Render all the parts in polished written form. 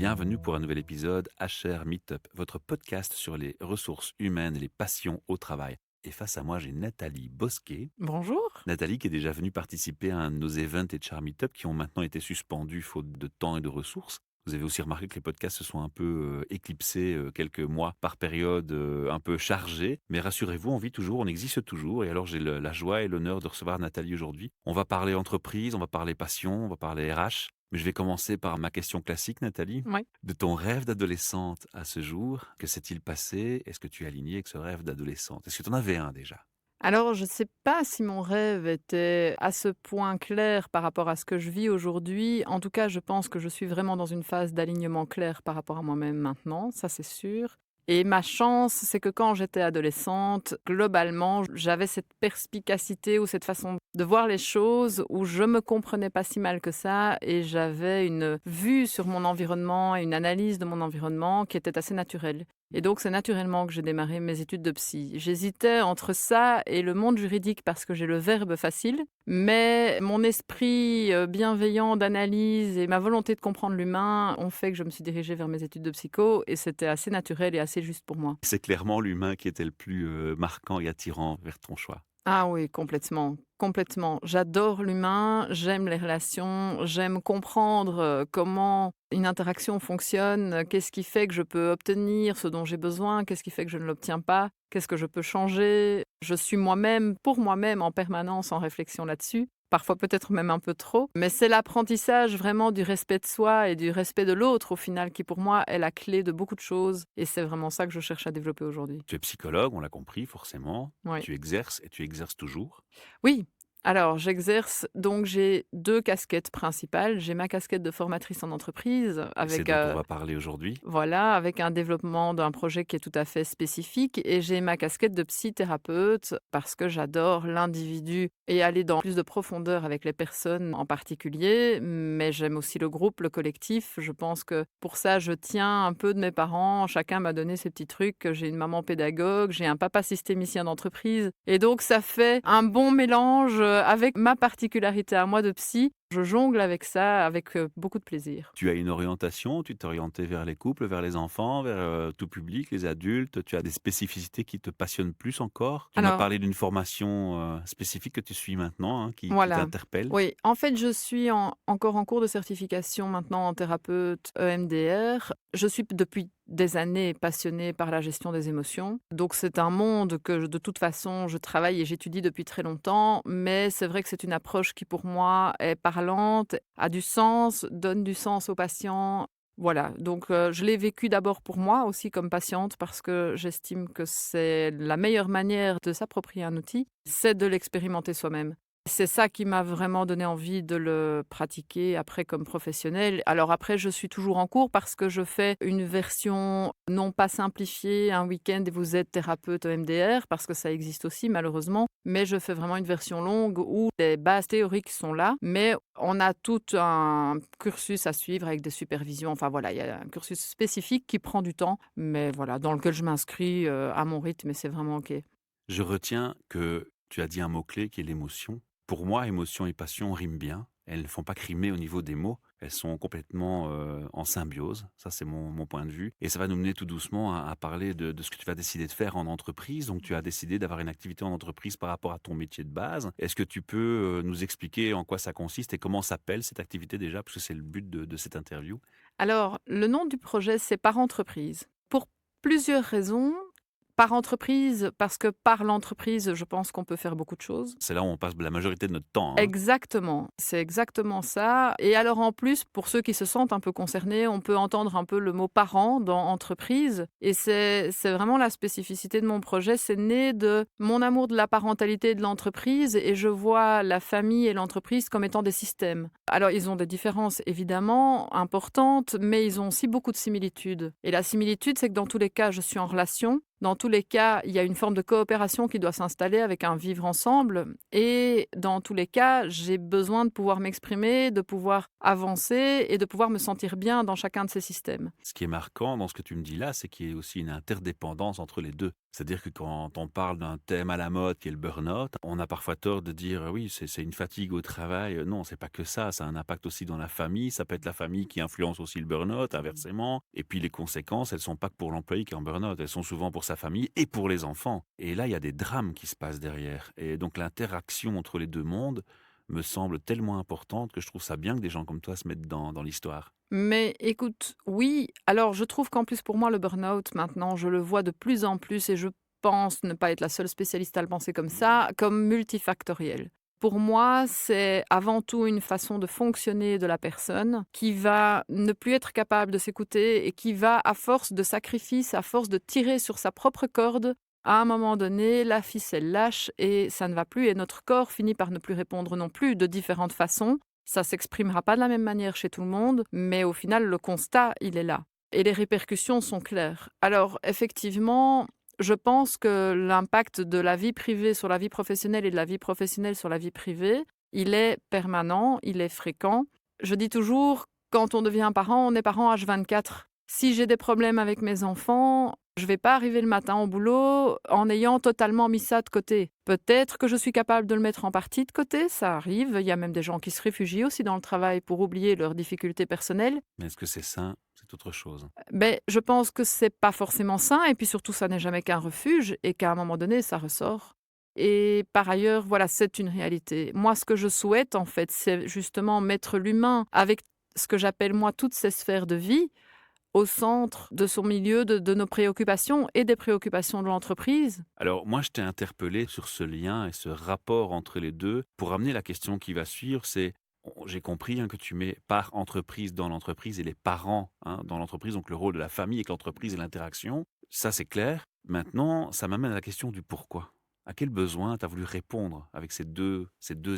Bienvenue pour un nouvel épisode HR Meetup, votre podcast sur les ressources humaines et les passions au travail. Et face à moi, j'ai Nathalie Bosquet. Bonjour. Nathalie qui est déjà venue participer à un de nos events HR Meetup qui ont maintenant été suspendus faute de temps et de ressources. Vous avez aussi remarqué que les podcasts se sont un peu éclipsés quelques mois par période un peu chargée. Mais rassurez-vous, on vit toujours, on existe toujours. Et alors j'ai la joie et l'honneur de recevoir Nathalie aujourd'hui. On va parler entreprise, on va parler passion, on va parler RH. Mais je vais commencer par ma question classique, Nathalie. Ouais. De ton rêve d'adolescente à ce jour, que s'est-il passé? Est-ce que tu es alignée avec ce rêve d'adolescente? Est-ce que tu en avais un déjà? Alors, je ne sais pas si mon rêve était à ce point clair par rapport à ce que je vis aujourd'hui. En tout cas, je pense que je suis vraiment dans une phase d'alignement clair par rapport à moi-même maintenant, ça c'est sûr. Et ma chance, c'est que quand j'étais adolescente, globalement, j'avais cette perspicacité ou cette façon de voir les choses où je me comprenais pas si mal que ça et j'avais une vue sur mon environnement et une analyse de mon environnement qui était assez naturelle. Et donc, c'est naturellement que j'ai démarré mes études de psy. J'hésitais entre ça et le monde juridique parce que j'ai le verbe facile, mais mon esprit bienveillant d'analyse et ma volonté de comprendre l'humain ont fait que je me suis dirigée vers mes études de psycho et c'était assez naturel et assez juste pour moi. C'est clairement l'humain qui était le plus marquant et attirant vers ton choix. Ah oui, complètement, complètement. J'adore l'humain, j'aime les relations, j'aime comprendre comment une interaction fonctionne, qu'est-ce qui fait que je peux obtenir ce dont j'ai besoin, qu'est-ce qui fait que je ne l'obtiens pas, qu'est-ce que je peux changer. Je suis moi-même, pour moi-même, en permanence en réflexion là-dessus. Parfois peut-être même un peu trop, mais c'est l'apprentissage vraiment du respect de soi et du respect de l'autre au final qui pour moi est la clé de beaucoup de choses et c'est vraiment ça que je cherche à développer aujourd'hui. Tu es psychologue, on l'a compris forcément. Oui. Tu exerces et tu exerces toujours. Oui, alors j'exerce donc j'ai 2 casquettes principales. J'ai ma casquette de formatrice en entreprise Et c'est avec, dont on va parler aujourd'hui. voilà, avec un développement d'un projet qui est tout à fait spécifique et j'ai ma casquette de psychothérapeute parce que j'adore l'individu et aller dans plus de profondeur avec les personnes en particulier, mais j'aime aussi le groupe, le collectif. Je pense que pour ça, je tiens un peu de mes parents. Chacun m'a donné ses petits trucs. J'ai une maman pédagogue, j'ai un papa systémicien d'entreprise et donc ça fait un bon mélange, avec ma particularité à moi de psy. Je jongle avec ça avec, beaucoup de plaisir. Tu as une orientation, tu t'es orienté vers les couples, vers les enfants, vers tout public, les adultes. Tu as des spécificités qui te passionnent plus encore. Tu m'as Alors parlé d'une formation spécifique que tu suis maintenant, hein, qui voilà. t'interpelle. Oui, en fait, je suis encore en cours de certification maintenant en thérapeute EMDR. Je suis depuis des années passionnée par la gestion des émotions. Donc c'est un monde que de toute façon je travaille et j'étudie depuis très longtemps, mais c'est vrai que c'est une approche qui pour moi est parlante, a du sens, donne du sens aux patients. Voilà, donc je l'ai vécu d'abord pour moi aussi comme patiente parce que j'estime que c'est la meilleure manière de s'approprier un outil, c'est de l'expérimenter soi-même. C'est ça qui m'a vraiment donné envie de le pratiquer après comme professionnel. Alors après, je suis toujours en cours parce que je fais une version non pas simplifiée, un week-end et vous êtes thérapeute EMDR, parce que ça existe aussi malheureusement, mais je fais vraiment une version longue où les bases théoriques sont là, mais on a tout un cursus à suivre avec des supervisions. Enfin voilà, il y a un cursus spécifique qui prend du temps, mais voilà, dans lequel je m'inscris à mon rythme et c'est vraiment OK. Je retiens que tu as dit un mot-clé qui est l'émotion. Pour moi, émotion et passion riment bien. Elles ne font pas que rimer au niveau des mots. Elles sont complètement en symbiose. Ça, c'est mon point de vue. Et ça va nous mener tout doucement à parler de ce que tu vas décider de faire en entreprise. Donc, tu as décidé d'avoir une activité en entreprise par rapport à ton métier de base. Est-ce que tu peux nous expliquer en quoi ça consiste et comment s'appelle cette activité déjà? Parce que c'est le but de cette interview. Alors, le nom du projet, c'est Par entreprise. Pour plusieurs raisons. Par entreprise, parce que par l'entreprise, je pense qu'on peut faire beaucoup de choses. C'est là où on passe la majorité de notre temps, hein. Exactement, c'est exactement ça. Et alors en plus, pour ceux qui se sentent un peu concernés, on peut entendre un peu le mot parent dans entreprise. Et c'est vraiment la spécificité de mon projet. C'est né de mon amour de la parentalité et de l'entreprise. Et je vois la famille et l'entreprise comme étant des systèmes. Alors ils ont des différences évidemment importantes, mais ils ont aussi beaucoup de similitudes. Et la similitude, c'est que dans tous les cas, je suis en relation. Dans tous les cas, il y a une forme de coopération qui doit s'installer avec un vivre ensemble. Et dans tous les cas, j'ai besoin de pouvoir m'exprimer, de pouvoir avancer et de pouvoir me sentir bien dans chacun de ces systèmes. Ce qui est marquant dans ce que tu me dis là, c'est qu'il y a aussi une interdépendance entre les deux. C'est-à-dire que quand on parle d'un thème à la mode qui est le burn-out, on a parfois tort de dire: «Oui, c'est une fatigue au travail». Non, c'est pas que ça a un impact aussi dans la famille. Ça peut être la famille qui influence aussi le burn-out, inversement, et puis les conséquences, elles sont pas que pour l'employé qui est en burn-out, elles sont souvent pour sa famille et pour les enfants, et là, il y a des drames qui se passent derrière, et donc l'interaction entre les 2 mondes me semble tellement importante que je trouve ça bien que des gens comme toi se mettent dans l'histoire. Mais écoute, oui, alors je trouve qu'en plus pour moi le burn-out maintenant, je le vois de plus en plus et je pense ne pas être la seule spécialiste à le penser comme ça, comme multifactoriel. Pour moi, c'est avant tout une façon de fonctionner de la personne qui va ne plus être capable de s'écouter et qui va, à force de sacrifice, à force de tirer sur sa propre corde, à un moment donné, la ficelle lâche et ça ne va plus et notre corps finit par ne plus répondre non plus de différentes façons. Ça s'exprimera pas de la même manière chez tout le monde, mais au final, le constat, il est là et les répercussions sont claires. Alors effectivement, je pense que l'impact de la vie privée sur la vie professionnelle et de la vie professionnelle sur la vie privée, il est permanent, il est fréquent. Je dis toujours, quand on devient parent, on est parent H24. Si j'ai des problèmes avec mes enfants, je vais pas arriver le matin au boulot en ayant totalement mis ça de côté. Peut-être que je suis capable de le mettre en partie de côté, ça arrive. Il y a même des gens qui se réfugient aussi dans le travail pour oublier leurs difficultés personnelles. Mais est-ce que c'est sain? C'est autre chose. Mais je pense que c'est pas forcément sain et puis surtout ça n'est jamais qu'un refuge et qu'à un moment donné ça ressort. Et par ailleurs, voilà, c'est une réalité. Moi, ce que je souhaite en fait, c'est justement mettre l'humain avec ce que j'appelle moi toutes ces sphères de vie au centre de son milieu, de nos préoccupations et des préoccupations de l'entreprise. Alors moi, je t'ai interpellé sur ce lien et ce rapport entre les 2 pour amener la question qui va suivre, c'est j'ai compris, hein, que tu mets part entreprise dans l'entreprise et les parents, hein, dans l'entreprise, donc le rôle de la famille avec l'entreprise et l'interaction. Ça, c'est clair. Maintenant, ça m'amène à la question du pourquoi. À quel besoin tu as voulu répondre avec ces deux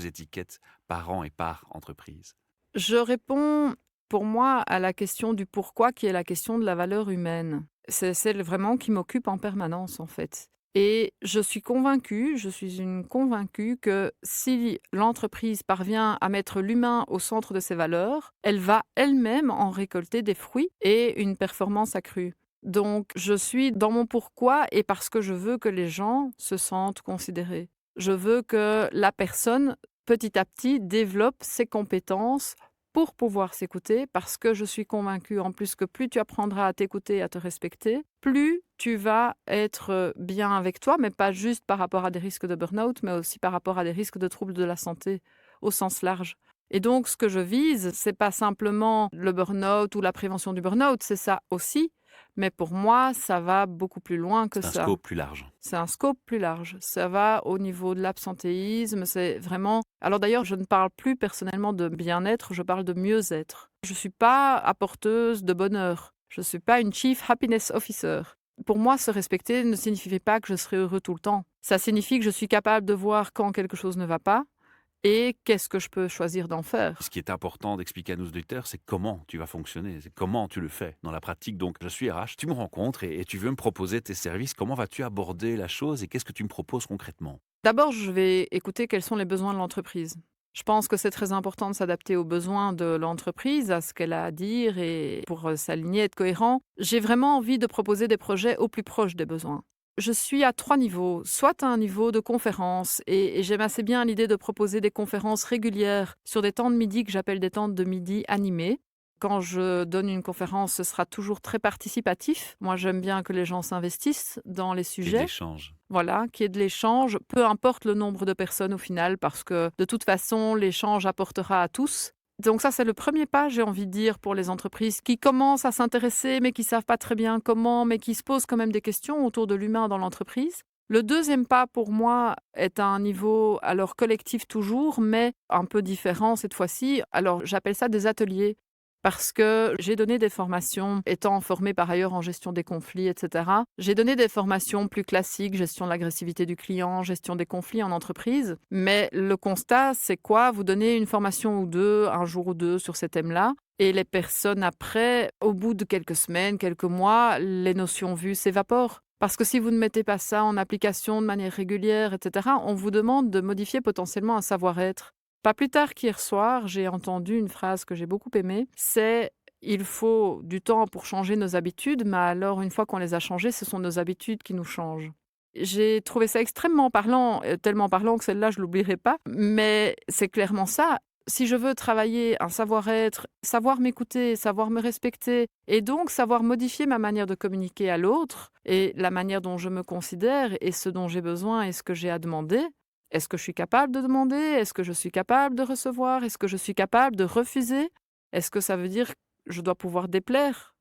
étiquettes, parents et part entreprise? Je réponds, pour moi, à la question du pourquoi qui est la question de la valeur humaine. C'est celle vraiment qui m'occupe en permanence, en fait. Et je suis convaincue, je suis une convaincue que si l'entreprise parvient à mettre l'humain au centre de ses valeurs, elle va elle-même en récolter des fruits et une performance accrue. Donc, je suis dans mon pourquoi et parce que je veux que les gens se sentent considérés. Je veux que la personne, petit à petit, développe ses compétences pour pouvoir s'écouter, parce que je suis convaincue en plus que plus tu apprendras à t'écouter et à te respecter, plus tu vas être bien avec toi, mais pas juste par rapport à des risques de burn-out, mais aussi par rapport à des risques de troubles de la santé au sens large. Et donc, ce que je vise, c'est pas simplement le burn-out ou la prévention du burn-out, c'est ça aussi, mais pour moi, ça va beaucoup plus loin que C'est un ça. scope plus large. C'est un scope plus large. Ça va au niveau de l'absentéisme, c'est vraiment alors d'ailleurs, je ne parle plus personnellement de bien-être, je parle de mieux-être. Je ne suis pas apporteuse de bonheur. Je ne suis pas une Chief Happiness Officer. Pour moi, se respecter ne signifie pas que je serai heureux tout le temps. Ça signifie que je suis capable de voir quand quelque chose ne va pas et qu'est-ce que je peux choisir d'en Ce faire. qui est important d'expliquer à nos auditeurs, c'est comment tu vas fonctionner, c'est comment tu le fais dans la pratique. Donc, je suis RH, tu me rencontres et tu veux me proposer tes services. Comment vas-tu aborder la chose et qu'est-ce que tu me proposes concrètement? D'abord, je vais écouter quels sont les besoins de l'entreprise. Je pense que c'est très important de s'adapter aux besoins de l'entreprise, à ce qu'elle a à dire et pour s'aligner, être cohérent. J'ai vraiment envie de proposer des projets au plus proche des besoins. Je suis à 3 niveaux, soit à un niveau de conférence et j'aime assez bien l'idée de proposer des conférences régulières sur des temps de midi que j'appelle des temps de midi animés. Quand je donne une conférence, ce sera toujours très participatif. Moi, j'aime bien que les gens s'investissent dans les Et de sujets. l'échange. Voilà, qu'il y ait de l'échange, peu importe le nombre de personnes au final, parce que de toute façon, l'échange apportera à tous. Donc ça, c'est le premier pas, j'ai envie de dire, pour les entreprises qui commencent à s'intéresser, mais qui savent pas très bien comment, mais qui se posent quand même des questions autour de l'humain dans l'entreprise. Le deuxième pas, pour moi, est à un niveau, alors collectif toujours, mais un peu différent cette fois-ci. Alors, j'appelle ça des ateliers. Parce que j'ai donné des formations, étant formée par ailleurs en gestion des conflits, etc. J'ai donné des formations plus classiques, gestion de l'agressivité du client, gestion des conflits en entreprise. Mais le constat, c'est quoi? Vous donnez une formation ou deux, un jour ou deux sur ces thèmes-là. Et les personnes après, au bout de quelques semaines, quelques mois, les notions vues s'évaporent. Parce que si vous ne mettez pas ça en application de manière régulière, etc., on vous demande de modifier potentiellement un savoir-être. Pas plus tard qu'hier soir, j'ai entendu une phrase que j'ai beaucoup aimée, c'est: «Il faut du temps pour changer nos habitudes, mais alors une fois qu'on les a changées, ce sont nos habitudes qui nous changent». J'ai trouvé ça extrêmement parlant, tellement parlant que celle-là, je l'oublierai pas. Mais c'est clairement ça. Si je veux travailler un savoir-être, savoir m'écouter, savoir me respecter et donc savoir modifier ma manière de communiquer à l'autre et la manière dont je me considère et ce dont j'ai besoin et ce que j'ai à demander, est-ce que je suis capable de demander? Est-ce que je suis capable de recevoir? Est-ce que je suis capable de refuser? Est-ce que ça veut dire que je dois pouvoir déplaire?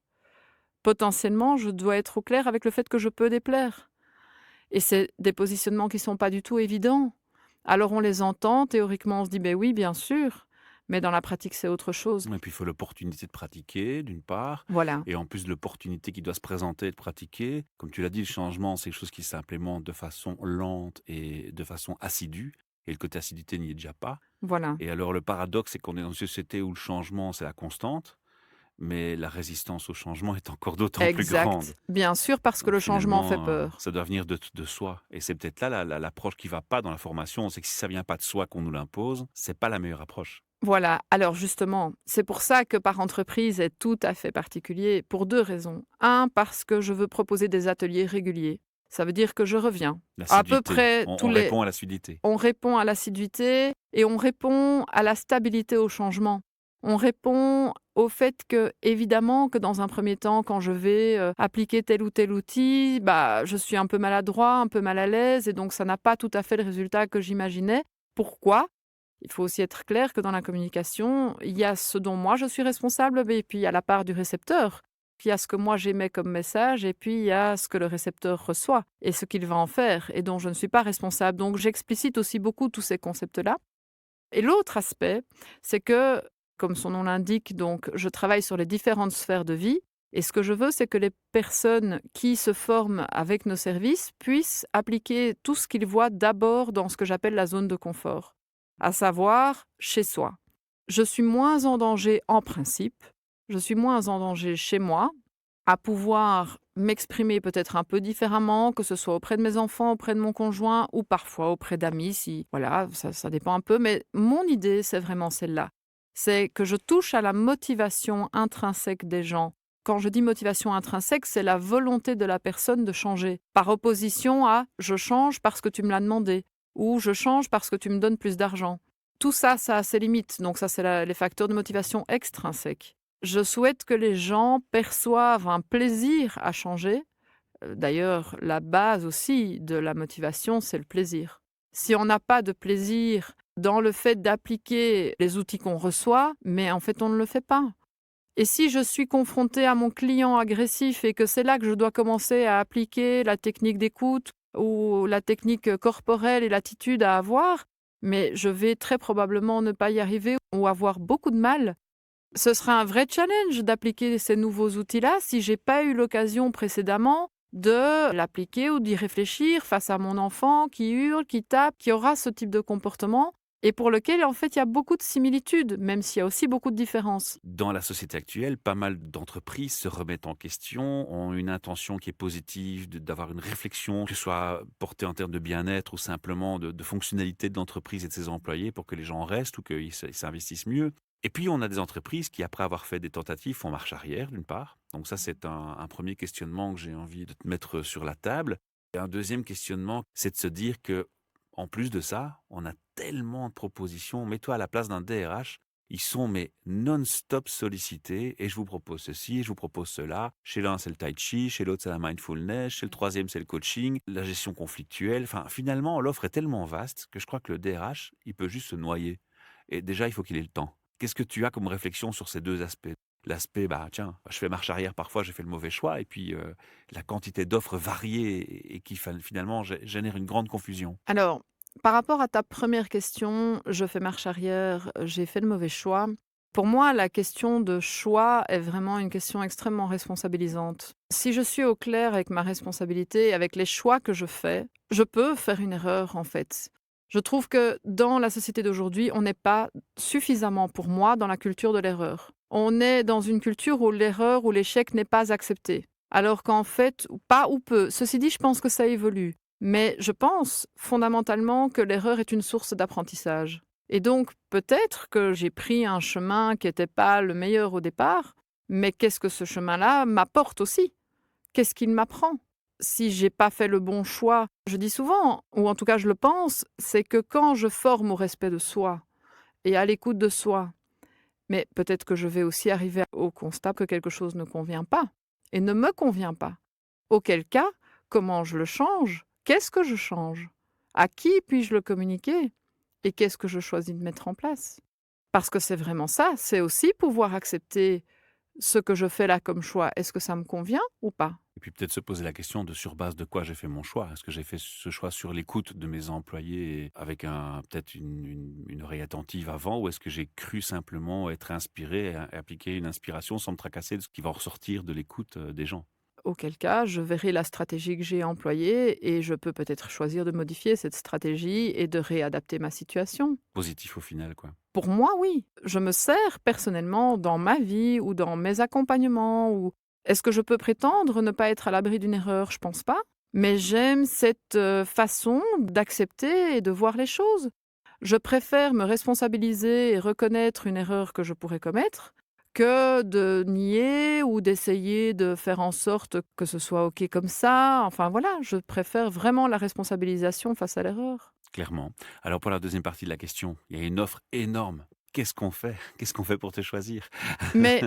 Potentiellement, je dois être au clair avec le fait que je peux déplaire. Et c'est des positionnements qui sont pas du tout évidents. Alors on les entend, théoriquement on se dit: ben oui, bien sûr», mais dans la pratique, c'est autre chose. Et puis il faut l'opportunité de pratiquer, d'une part, Voilà, et en plus de l'opportunité qui doit se présenter et de pratiquer. Comme tu l'as dit, le changement, c'est quelque chose qui s'implémente de façon lente et de façon assidue, et le côté assiduité n'y est déjà pas. voilà, Et alors le paradoxe, c'est qu'on est dans une société où le changement, c'est la constante, mais la résistance au changement est encore d'autant plus grande. exact. Bien sûr, parce que Donc le changement fait finalement, peur. ça doit venir de soi, et c'est peut-être là l'approche qui va pas dans la formation, c'est que si ça vient pas de soi qu'on nous l'impose, c'est pas la meilleure approche. Voilà, alors justement, c'est pour ça que par entreprise est tout à fait particulier, pour 2 raisons. Un, parce que je veux proposer des ateliers réguliers. Ça veut dire que je reviens à peu L'assiduité, près tous on les répond à l'assiduité. on répond à l'assiduité et on répond à la stabilité au changement. On répond au fait que, évidemment, que dans un premier temps, quand je vais, appliquer tel ou tel outil, bah, je suis un peu maladroit, un peu mal à l'aise et donc ça n'a pas tout à fait le résultat que j'imaginais. Pourquoi? Il faut aussi être clair que dans la communication, il y a ce dont moi je suis responsable, mais puis il y a la part du récepteur. Puis il y a ce que moi j'émets comme message, et puis il y a ce que le récepteur reçoit et ce qu'il va en faire, et dont je ne suis pas responsable. Donc j'explicite aussi beaucoup tous ces concepts-là. Et l'autre aspect, c'est que, comme son nom l'indique, donc je travaille sur les différentes sphères de vie. Et ce que je veux, c'est que les personnes qui se forment avec nos services puissent appliquer tout ce qu'ils voient d'abord dans ce que j'appelle la zone de confort, à savoir chez soi. Je suis moins en danger en principe, je suis moins en danger chez moi, à pouvoir m'exprimer peut-être un peu différemment, que ce soit auprès de mes enfants, auprès de mon conjoint ou parfois auprès d'amis, si voilà, ça dépend un peu. Mais mon idée, c'est vraiment celle-là. C'est que je touche à la motivation intrinsèque des gens. Quand je dis motivation intrinsèque, c'est la volonté de la personne de changer, par opposition à je change parce que tu me l'as demandé ou je change parce que tu me donnes plus d'argent. Tout ça, ça a ses limites. Donc ça, c'est les facteurs de motivation extrinsèques. Je souhaite que les gens perçoivent un plaisir à changer. D'ailleurs, la base aussi de la motivation, c'est le plaisir. Si on n'a pas de plaisir dans le fait d'appliquer les outils qu'on reçoit, mais en fait, on ne le fait pas. Et si je suis confrontée à mon client agressif et que c'est là que je dois commencer à appliquer la technique d'écoute ou la technique corporelle et l'attitude à avoir, mais je vais très probablement ne pas y arriver ou avoir beaucoup de mal. Ce sera un vrai challenge d'appliquer ces nouveaux outils-là si j'ai pas eu l'occasion précédemment de l'appliquer ou d'y réfléchir face à mon enfant qui hurle, qui tape, qui aura ce type de comportement et pour lequel, en fait, il y a beaucoup de similitudes, même s'il y a aussi beaucoup de différences. Dans la société actuelle, pas mal d'entreprises se remettent en question, ont une intention qui est positive, d'avoir une réflexion, que ce soit portée en termes de bien-être ou simplement de fonctionnalité de l'entreprise et de ses employés pour que les gens restent ou qu'ils s'investissent mieux. Et puis, on a des entreprises qui, après avoir fait des tentatives, font marche arrière, d'une part. Donc ça, c'est un premier questionnement que j'ai envie de te mettre sur la table. Et un deuxième questionnement, c'est de se dire que, en plus de ça, on a tellement de propositions. Mets-toi à la place d'un DRH. Ils sont mais non-stop sollicités et je vous propose ceci, je vous propose cela. Chez l'un, c'est le tai chi, chez l'autre, c'est la mindfulness, chez le troisième, c'est le coaching, la gestion conflictuelle. Enfin, finalement, l'offre est tellement vaste que je crois que le DRH, il peut juste se noyer. Et déjà, il faut qu'il ait le temps. Qu'est-ce que tu as comme réflexion sur ces deux aspects? L'aspect, bah tiens, je fais marche arrière parfois, j'ai fait le mauvais choix, et puis la quantité d'offres variées et qui finalement génère une grande confusion. Alors, par rapport à ta première question, je fais marche arrière, j'ai fait le mauvais choix. Pour moi, la question de choix est vraiment une question extrêmement responsabilisante. Si je suis au clair avec ma responsabilité, avec les choix que je fais, je peux faire une erreur en fait. Je trouve que dans la société d'aujourd'hui, on n'est pas suffisamment, pour moi, dans la culture de l'erreur. On est dans une culture où l'erreur ou l'échec n'est pas accepté. Alors qu'en fait, pas ou peu. Ceci dit, je pense que ça évolue. Mais je pense fondamentalement que l'erreur est une source d'apprentissage. Et donc, peut-être que j'ai pris un chemin qui n'était pas le meilleur au départ, mais qu'est-ce que ce chemin-là m'apporte aussi? Qu'est-ce qu'il m'apprend? si j'ai pas fait le bon choix. Je dis souvent, ou en tout cas je le pense, c'est que quand je forme au respect de soi et à l'écoute de soi, mais peut-être que je vais aussi arriver au constat que quelque chose ne convient pas et ne me convient pas. Auquel cas, comment je le change? Qu'est-ce que je change? À qui puis-je le communiquer? Et qu'est-ce que je choisis de mettre en place? Parce que c'est vraiment ça, c'est aussi pouvoir accepter ce que je fais là comme choix. Est-ce que ça me convient ou pas? Et puis peut-être se poser la question de sur base de quoi j'ai fait mon choix. Est-ce que j'ai fait ce choix sur l'écoute de mes employés et avec peut-être une oreille attentive avant, ou est-ce que j'ai cru simplement être inspiré et appliquer une inspiration sans me tracasser de ce qui va ressortir de l'écoute des gens? Auquel cas, je verrai la stratégie que j'ai employée et je peux peut-être choisir de modifier cette stratégie et de réadapter ma situation. Positif au final, quoi. Pour moi, oui. Je me sers personnellement dans ma vie ou dans mes accompagnements ou est-ce que je peux prétendre ne pas être à l'abri d'une erreur? Je pense pas. Mais j'aime cette façon d'accepter et de voir les choses. Je préfère me responsabiliser et reconnaître une erreur que je pourrais commettre que de nier ou d'essayer de faire en sorte que ce soit OK comme ça. Enfin voilà, je préfère vraiment la responsabilisation face à l'erreur. Clairement. Alors pour la deuxième partie de la question, il y a une offre énorme. Qu'est-ce qu'on fait? Qu'est-ce qu'on fait pour te choisir? Mais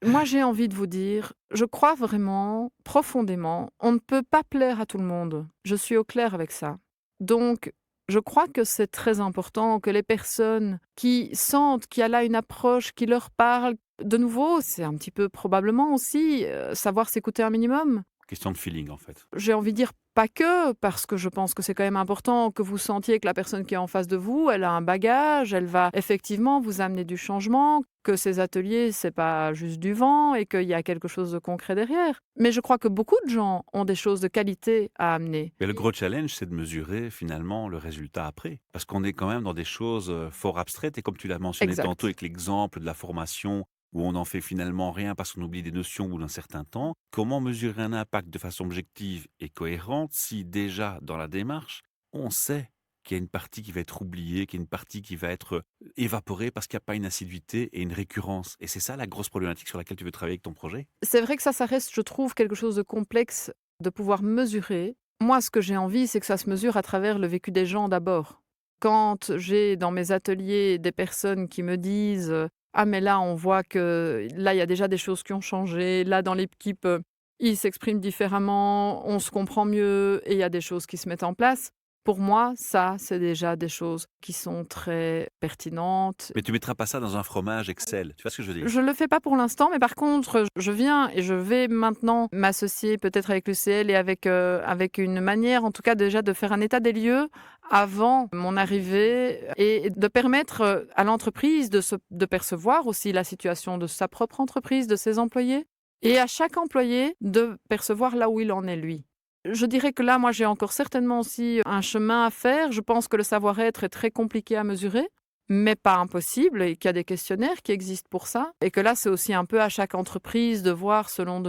moi, j'ai envie de vous dire, je crois vraiment, profondément, on ne peut pas plaire à tout le monde. Je suis au clair avec ça. Donc, je crois que c'est très important que les personnes qui sentent qu'il y a là une approche qui leur parle, de nouveau, c'est un petit peu probablement aussi savoir s'écouter un minimum. Question de feeling en fait. J'ai envie de dire pas que, parce que je pense que c'est quand même important que vous sentiez que la personne qui est en face de vous, elle a un bagage, elle va effectivement vous amener du changement, que ces ateliers, c'est pas juste du vent et qu'il y a quelque chose de concret derrière. Mais je crois que beaucoup de gens ont des choses de qualité à amener. Mais le gros challenge, c'est de mesurer finalement le résultat après. Parce qu'on est quand même dans des choses fort abstraites. Et comme tu l'as mentionné tantôt Exact. avec l'exemple de la formation, où on n'en fait finalement rien parce qu'on oublie des notions au bout d'un certain temps, comment mesurer un impact de façon objective et cohérente si déjà dans la démarche, on sait qu'il y a une partie qui va être oubliée, qu'il y a une partie qui va être évaporée parce qu'il n'y a pas une assiduité et une récurrence. Et c'est ça la grosse problématique sur laquelle tu veux travailler avec ton projet? C'est vrai que ça reste, je trouve, quelque chose de complexe de pouvoir mesurer. Moi, ce que j'ai envie, c'est que ça se mesure à travers le vécu des gens d'abord. Quand j'ai dans mes ateliers des personnes qui me disent ah, mais là, on voit que là, il y a déjà des choses qui ont changé. Là, dans l'équipe, ils s'expriment différemment, on se comprend mieux et il y a des choses qui se mettent en place. Pour moi, ça, c'est déjà des choses qui sont très pertinentes. Mais tu mettras pas ça dans un fromage Excel. Tu vois ce que je veux dire? Je ne le fais pas pour l'instant, mais par contre, je viens et je vais maintenant m'associer peut-être avec l'UCL et avec une manière, en tout cas déjà de faire un état des lieux avant mon arrivée et de permettre à l'entreprise de percevoir aussi la situation de sa propre entreprise, de ses employés, et à chaque employé de percevoir là où il en est lui. Je dirais que là, moi, j'ai encore certainement aussi un chemin à faire. Je pense que le savoir-être est très compliqué à mesurer, mais pas impossible et qu'il y a des questionnaires qui existent pour ça et que là, c'est aussi un peu à chaque entreprise de voir selon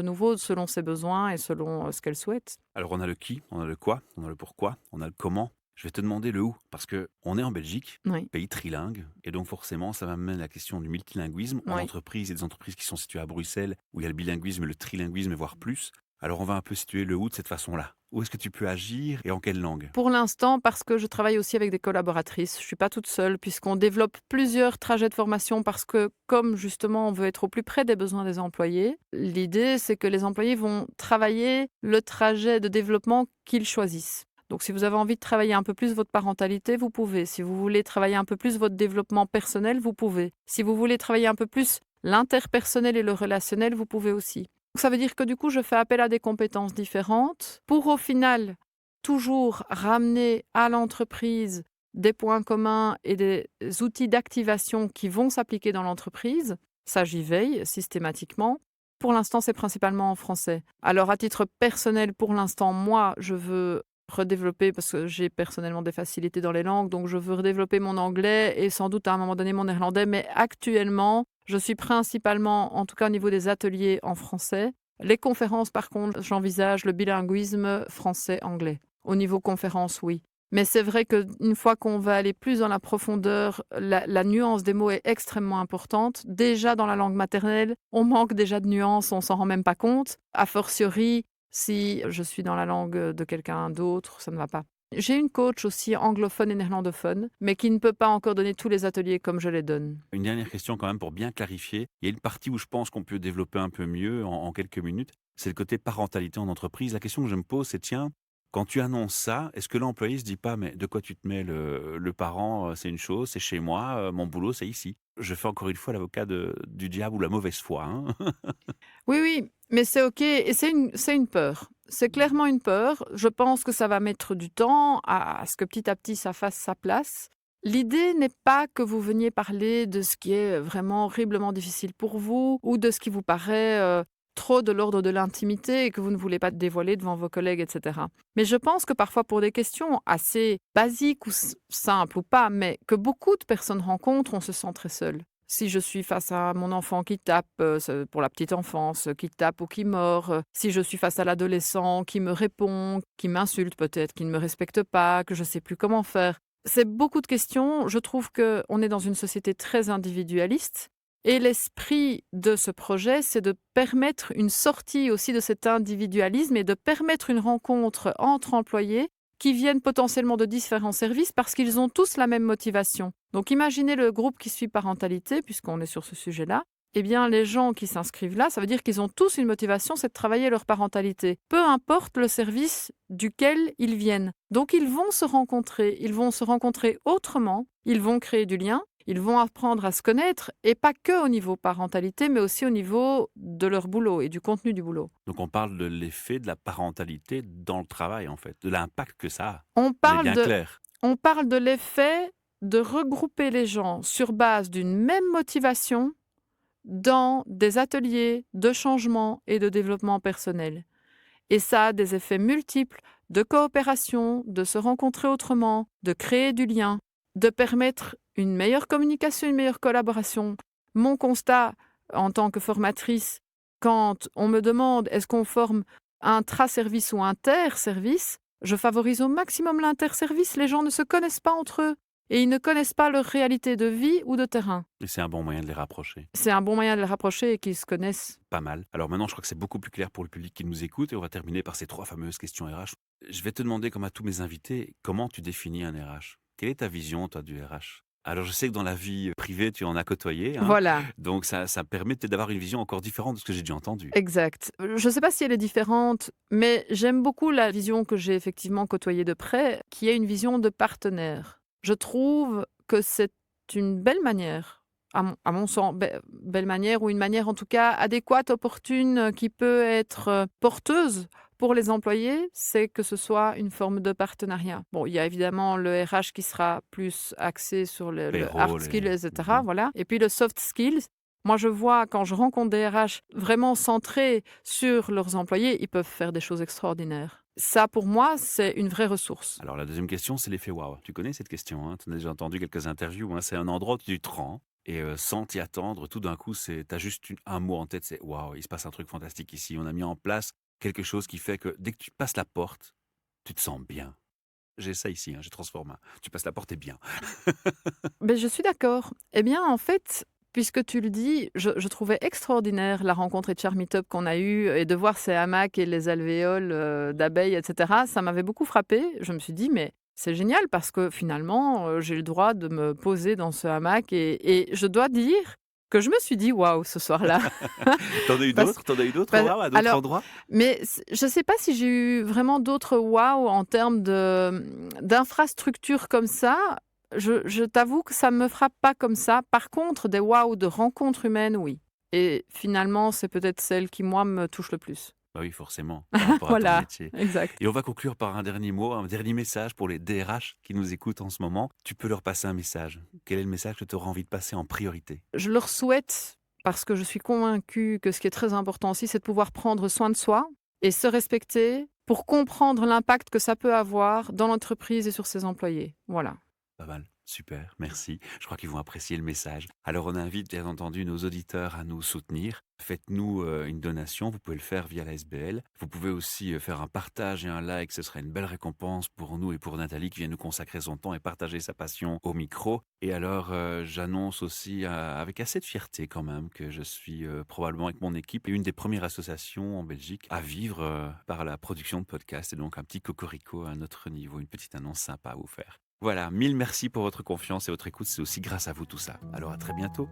ses besoins et selon, ce qu'elle souhaite. Alors on a le qui, on a le quoi, on a le pourquoi, on a le comment. Je vais te demander le où, parce que on est en Belgique, Oui, pays trilingue, et donc forcément ça m'amène à la question du multilinguisme. En oui. entreprise, il y a des entreprises qui sont situées à Bruxelles, où il y a le bilinguisme et le trilinguisme, voire plus. Alors on va un peu situer le où de cette façon-là. Où est-ce que tu peux agir et en quelle langue? Pour l'instant, parce que je travaille aussi avec des collaboratrices, je suis pas toute seule puisqu'on développe plusieurs trajets de formation parce que comme justement on veut être au plus près des besoins des employés, l'idée c'est que les employés vont travailler le trajet de développement qu'ils choisissent. Donc si vous avez envie de travailler un peu plus votre parentalité, vous pouvez. Si vous voulez travailler un peu plus votre développement personnel, vous pouvez. Si vous voulez travailler un peu plus l'interpersonnel et le relationnel, vous pouvez aussi. Donc ça veut dire que du coup, je fais appel à des compétences différentes pour au final toujours ramener à l'entreprise des points communs et des outils d'activation qui vont s'appliquer dans l'entreprise. Ça, j'y veille systématiquement. Pour l'instant, c'est principalement en français. Alors, à titre personnel, pour l'instant, moi, je veux redévelopper, parce que j'ai personnellement des facilités dans les langues, donc je veux redévelopper mon anglais et sans doute à un moment donné mon néerlandais, mais actuellement, je suis principalement, en tout cas au niveau des ateliers, en français. Les conférences, par contre, j'envisage le bilinguisme français-anglais. Au niveau conférence, oui. Mais c'est vrai qu'une fois qu'on va aller plus dans la profondeur, la nuance des mots est extrêmement importante. Déjà dans la langue maternelle, on manque déjà de nuances, on s'en rend même pas compte. A fortiori, Si je suis dans la langue de quelqu'un d'autre, ça ne va pas. J'ai une coach aussi anglophone et néerlandophone, mais qui ne peut pas encore donner tous les ateliers comme je les donne. Une dernière question quand même pour bien clarifier. Il y a une partie où je pense qu'on peut développer un peu mieux en quelques minutes. C'est le côté parentalité en entreprise. La question que je me pose, c'est tiens, quand tu annonces ça, est-ce que l'employé se dit pas, mais de quoi tu te mets le parent, c'est une chose, c'est chez moi, mon boulot, c'est ici. Je fais encore une fois l'avocat du diable ou la mauvaise foi, hein. Oui, oui, mais c'est OK et c'est une peur. C'est clairement une peur. Je pense que ça va mettre du temps à ce que petit à petit ça fasse sa place. L'idée n'est pas que vous veniez parler de ce qui est vraiment horriblement difficile pour vous ou de ce qui vous paraît, trop de l'ordre de l'intimité et que vous ne voulez pas dévoiler devant vos collègues et cetera. Mais je pense que parfois pour des questions assez basiques ou simples ou pas, mais que beaucoup de personnes rencontrent, on se sent très seul. Si je suis face à mon enfant qui tape, pour la petite enfance, qui tape ou qui mord, si je suis face à l'adolescent qui me répond, qui m'insulte peut-être, qui ne me respecte pas, que je ne sais plus comment faire. C'est beaucoup de questions. Je trouve qu'on est dans une société très individualiste et l'esprit de ce projet, c'est de permettre une sortie aussi de cet individualisme et de permettre une rencontre entre employés qui viennent potentiellement de différents services parce qu'ils ont tous la même motivation. Donc imaginez le groupe qui suit parentalité, puisqu'on est sur ce sujet-là. Eh bien, les gens qui s'inscrivent là, ça veut dire qu'ils ont tous une motivation, c'est de travailler leur parentalité, peu importe le service duquel ils viennent. Donc ils vont se rencontrer autrement, ils vont créer du lien, ils vont apprendre à se connaître, et pas que au niveau parentalité, mais aussi au niveau de leur boulot et du contenu du boulot. Donc on parle de l'effet de la parentalité dans le travail en fait, de l'impact que ça a. On On est parle bien de, clair. on parle de l'effet de regrouper les gens sur base d'une même motivation dans des ateliers de changement et de développement personnel. Et ça a des effets multiples de coopération, de se rencontrer autrement, de créer du lien, de permettre une meilleure communication, une meilleure collaboration. Mon constat en tant que formatrice, quand on me demande est-ce qu'on forme intra-service ou inter-service, je favorise au maximum l'inter-service. Les gens ne se connaissent pas entre eux et ils ne connaissent pas leur réalité de vie ou de terrain. Et c'est un bon moyen de les rapprocher. C'est un bon moyen de les rapprocher et qu'ils se connaissent. Pas mal. Alors maintenant, je crois que c'est beaucoup plus clair pour le public qui nous écoute et on va terminer par ces 3 fameuses questions RH. Je vais te demander, comme à tous mes invités, comment tu définis un RH? Quelle est ta vision, toi, du RH? Alors, je sais que dans la vie privée, tu en as côtoyé, hein, Voilà, donc ça permet peut-être d'avoir une vision encore différente de ce que j'ai déjà entendu. exact. Je ne sais pas si elle est différente, mais j'aime beaucoup la vision que j'ai effectivement côtoyée de près, qui est une vision de partenaire. Je trouve que c'est une belle manière, à mon sens, belle manière ou une manière en tout cas adéquate, opportune, qui peut être porteuse pour les employés, c'est que ce soit une forme de partenariat. Bon, il y a évidemment le RH qui sera plus axé sur Les le hard rôles skills, et... etc. Voilà. Et puis le soft skills. Moi, je vois quand je rencontre des RH vraiment centrés sur leurs employés, ils peuvent faire des choses extraordinaires. Ça, pour moi, c'est une vraie ressource. Alors, la deuxième question, c'est l'effet waouh. Tu connais cette question, hein, tu en as déjà entendu quelques interviews, hein, c'est un endroit où tu te rends et sans t'y attendre, tout d'un coup, tu as juste un mot en tête, c'est waouh, il se passe un truc fantastique ici. On a mis en place quelque chose qui fait que dès que tu passes la porte, tu te sens bien. J'ai ça ici, hein, j'ai transformé. Tu passes la porte et bien. Ben, je suis d'accord. Eh bien, en fait, puisque tu le dis, je trouvais extraordinaire la rencontre et Meetup qu'on a eue et de voir ces hamacs et les alvéoles d'abeilles, etc. Ça m'avait beaucoup frappé. Je me suis dit, mais c'est génial parce que finalement, j'ai le droit de me poser dans ce hamac et je dois dire que je me suis dit waouh ce soir-là. T'en as eu Parce- d'autres? T'en as eu d'autres parce- waouh à d'autres alors, endroits? mais je ne sais pas si j'ai eu vraiment d'autres waouh en termes d'infrastructures comme ça. Je t'avoue que ça ne me frappe pas comme ça. Par contre, des waouh de rencontres humaines, oui. Et finalement, c'est peut-être celle qui, moi, me touche le plus. Bah oui, forcément, par rapport à ton Voilà, métier. exact. Et on va conclure par un dernier mot, un dernier message pour les DRH qui nous écoutent en ce moment. Tu peux leur passer un message. Quel est le message que tu auras envie de passer en priorité? Je leur souhaite, parce que je suis convaincue que ce qui est très important aussi, c'est de pouvoir prendre soin de soi et se respecter pour comprendre l'impact que ça peut avoir dans l'entreprise et sur ses employés. Voilà. Pas mal. Super, merci. Je crois qu'ils vont apprécier le message. Alors on invite bien entendu nos auditeurs à nous soutenir. Faites-nous une donation, vous pouvez le faire via la SBL. Vous pouvez aussi faire un partage et un like, ce serait une belle récompense pour nous et pour Nathalie qui vient nous consacrer son temps et partager sa passion au micro. Et alors j'annonce aussi avec assez de fierté quand même que je suis probablement avec mon équipe une des premières associations en Belgique à vivre par la production de podcasts et donc un petit cocorico à notre niveau, une petite annonce sympa à vous faire. Voilà, mille merci pour votre confiance et votre écoute, c'est aussi grâce à vous tout ça. Alors à très bientôt.